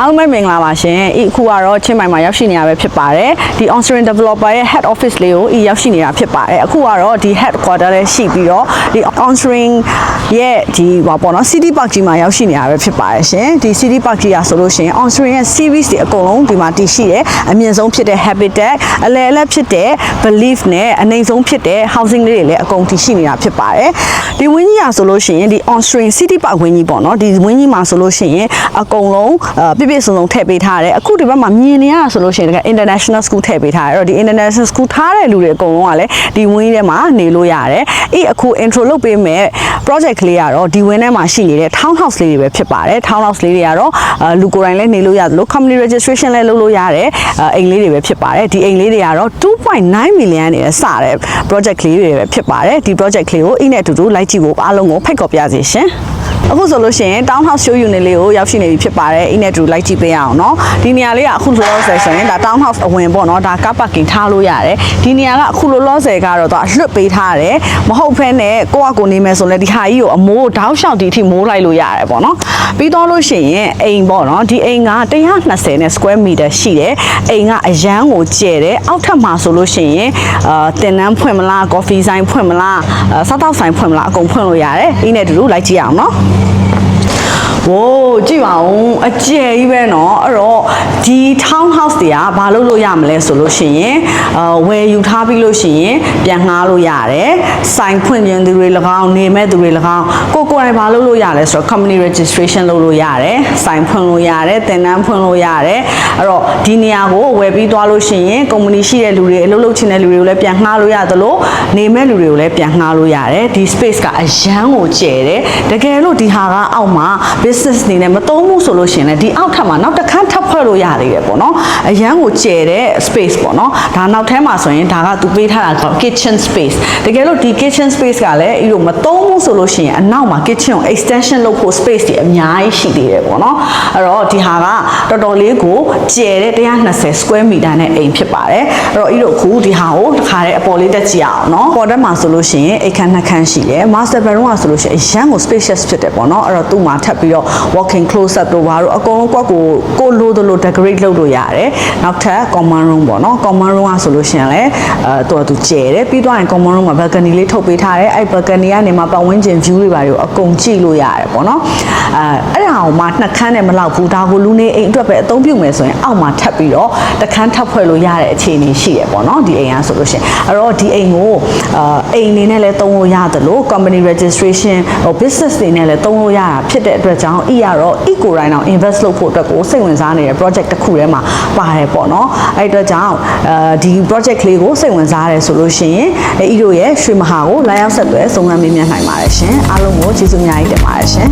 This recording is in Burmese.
အားလုံးပဲမင်္ဂလာပါရှင်အခုကတော့ချင်းမိုင်မှာရောက်ရှိနေရပဲဖြစ်ပါတယ်ဒီ Onsering Developer ရဲ့ Head Office လေးကိုရောက်ရှိနေတာဖြစ်ပါတယ်အခုကတော့ဒီ Headquarter လေးရှိပြီးတော့ဒီ Onsering ရဲ့ဒီပေါ့နော် City Park ကြီးမှာရောက်ရှိနေရပဲဖြစ်ပါတယ်ရှင်ဒီ City Park ကြီးရဆိုလို့ရှိရင် Onsering ရဲ့ series တွေအကုန်လုံးဒီမှာတည်ရှိတယ်အမြင့်ဆုံးဖြစ်တဲ့ Habitat အလယ်အလတ်ဖြစ်တဲ့ Belief နဲ့အနိမ့်ဆုံးဖြစ်တဲ့ Housing လေးတွေလည်းအကုန်တည်ရှိနေတာဖြစ်ပါတယ်ဒီဝင်းကြီးရဆိုလို့ရှိရင်ဒီ Onsering City Park ဝင်းကြီးပေါ့နော်ဒီဝင်းကြီးမှာဆိုလို့ရှိရင်အကုန်လုံးပြည့်စုံထည့်ပေးထားတယ်အခုဒီဘက်မှာမြင်နေရဆိုလို့ရှိရင် International School ထည့်ပေးထားတယ်အဲ့တော့ဒီ International School ထားတဲ့လူတွေအကုန်လုံးကလည်းဒီဝင်းထဲမှာနေလို့ရတယ်အခု intro လုပ်ပေးမယ် project ကလေးကတော့ဒီဝင်းထဲမှာရှိနေတဲ့ town house လေးတွေပဲဖြစ်ပါတယ် town house လေးတွေကတော့လူကိုယ်တိုင်လည်းနေလို့ရတယ်လို့ company registration လည်းလုပ်လို့ရတယ်အိမ်လေးတွေပဲဖြစ်ပါတယ်ဒီအိမ်လေးတွေကတော့ 2.9 million နဲ့စတဲ့ project ကလေးတွေပဲဖြစ်ပါတယ်ဒီ project ကလေးကိုနဲ့အတူတူလိုက်ကြည့်ဖို့အားလုံးကိုဖိတ်ခေါ်ပြစေရှင်အခုဆိုလို့ရှိရင် town house show unit လေးကိုရောက်ရှိနေပြီဖြစ်ပါတယ်အင်းနဲ့တူလိုက်ကြည့်ပေးအောင်เนาะဒီနေရာလေးကအခုလောလောဆယ်ဆိုရင်ဒါ town house အဝင်ပေါ့เนาะဒါ car parking ထားလို့ရတယ်ဒီနေရာကအခုလောလောဆယ်ကတော့သူအလွတ်ပေးထားတယ်မဟုတ်ဖ ೇನೆ ကိုယ့်အကိုနေမယ်ဆိုလဲဒီဟာကြီးကိုအမိုးတောက်လျှောက်ဒီအထိမိုးလိုက်လို့ရတယ်ပေါ့เนาะပြီးတော့လို့ရှိရင်အိမ်ပေါ့เนาะဒီအိမ်က120နဲ့ square meter ရှိတယ်အိမ်ကအရန်ကိုကျဲတယ်အောက်ထပ်မှာဆိုလို့ရှိရင်တင်နန်းဖွင့်မလား coffee ဆိုင်ဖွင့်မလားစားတောက်ဆိုင်ဖွင့်မလားအကုန်ဖွင့်လို့ရတယ်အင်းနဲ့တူလိုက်ကြည့်အောင်เนาะโอ้ကြည့်ပါဦးအကျယ်ကြီးပဲเนาะအဲ့တော့ဒီ town house တွေကဘာလုပ်လို့ရမလဲဆိုလို့ရှိရင်ဝယ်ယူထားပြီးလို့ရှိရင်ပြန်ငှားလို့ရတယ်စိုင်ဖွင့်ခြင်းသူတွေ၎င်းနေမဲ့သူတွေ၎င်းကိုယ်တိုင်ဘာလုပ်လို့ရလဲဆိုတော့ company registration လုပ်လို့ရတယ်စိုင်ဖွင့်လို့ရတယ်တင်နန်းဖွင့်လို့ရတယ်အဲ့တော့ဒီနေရာကိုဝယ်ပြီးသွားလို့ရှိရင် company ရှိတဲ့လူတွေအလုပ်လုပ်ချင်တဲ့လူတွေကိုလည်းပြန်ငှားလို့ရသလိုနေမဲ့လူတွေကိုလည်းပြန်ငှားလို့ရတယ်ဒီ space ကအရန်ကိုကျယ်တယ်တကယ်လို့ဒီဟာကအောက်မှာbusiness နေနဲ့မသုံးဘူးဆိုလို့ရှိရင်လည်းဒီအောက်ထပ်မှာနောက်တစ်ခန်းထပ်ဖွဲ့လို့ရသေးတယ်ပေါ့နော်အရန်ကိုကျယ်တဲ့ space ပေါ့နော်ဒါနောက်ထဲမှာဆိုရင်ဒါကသူပေးထားတာက kitchen space တကယ်လို့ဒီ kitchen space ကလည်းအဲ့လိုမသုံးဘူးဆိုလို့ရှိရင်အနောက်မှာ kitchen ကို extension လုပ်ဖို့ space တွေအများကြီးရှိသေးတယ်ပေါ့နော်အဲ့တော့ဒီဟာကတော်တော်လေးကိုကျယ်တဲ့120 square meter နဲ့အိမ်ဖြစ်ပါတယ်အဲ့တော့အဲ့လိုအခုဒီဟာကိုတစ်ခါတည်းအပေါ်လေးတက်ကြည့်အောင်နော်ပေါ်တက်မှာဆိုလို့ရှိရင်အိမ်ခန်းနှစ်ခန်းရှိတယ် master bedroom ကဆိုလို့ရှိရင်အရန်ကို spacious ဖြစ်တယ်ပေါ့နော်အဲ့တော့သူ့မှာထပ်ပြီးတော့ walking close up တို့ဘာလို့အကုန်လုံးကိုလိုလို decorate လုပ်လို့ရတယ်နောက်ထပ် common room ပေါ့နော် common room ကဆိုလို့ရှိရင်လည်းသူကျယ်တယ်ပြီးတော့ရင် common room မှာ balcony လေးထုတ်ပေးထားတယ်အဲ့ balcony ကနေမှပတ်ဝန်းကျင် view တွေပါတွေကိုအကုန်ကြည့်လို့ရတယ်ပေါ့နော်အဲ့ဒါကိုမှနှစ်ခန်းနဲ့မလောက်ဘူးဒါကိုလူနေအိမ်အတွက်ပဲအသုံးပြုမယ်ဆိုရင်အောက်မှာထပ်ပြီးတော့တစ်ခန်းထပ်ဖွဲ့လို့ရတဲ့အခြေအနေရှိတယ်ပေါ့နော်ဒီအိမ်ကဆိုလို့ရှိရင်အဲ့တော့ဒီအိမ်ကိုအိမ်နေနဲ့လည်းသုံးလို့ရတယ်လို့ company registration business တွေနဲ့လည်းသုံးလို့ရတာဖြစ်တဲ့အတွက်ကြောင့်ကတော့ eco တိုင်းအောင် invest လုပ်ဖို့အတွက်ကိုစိတ်ဝင်စားနေတဲ့ project တစ်ခုထဲမှာပါတယ်ပေါ့နော်အဲ့အတွက်ကြောင့်ဒီ project လေးကိုစိတ်ဝင်စားရဲဆိုလို့ရှိရင်ဤတို့ရဲ့ရွှေမဟာကိုလာရောက်ဆက်သွယ်စုံစမ်းမေးမြန်းနိုင်ပါတယ်ရှင်အားလုံးကိုကျေးဇူးအများကြီးတင်ပါတယ်ရှင်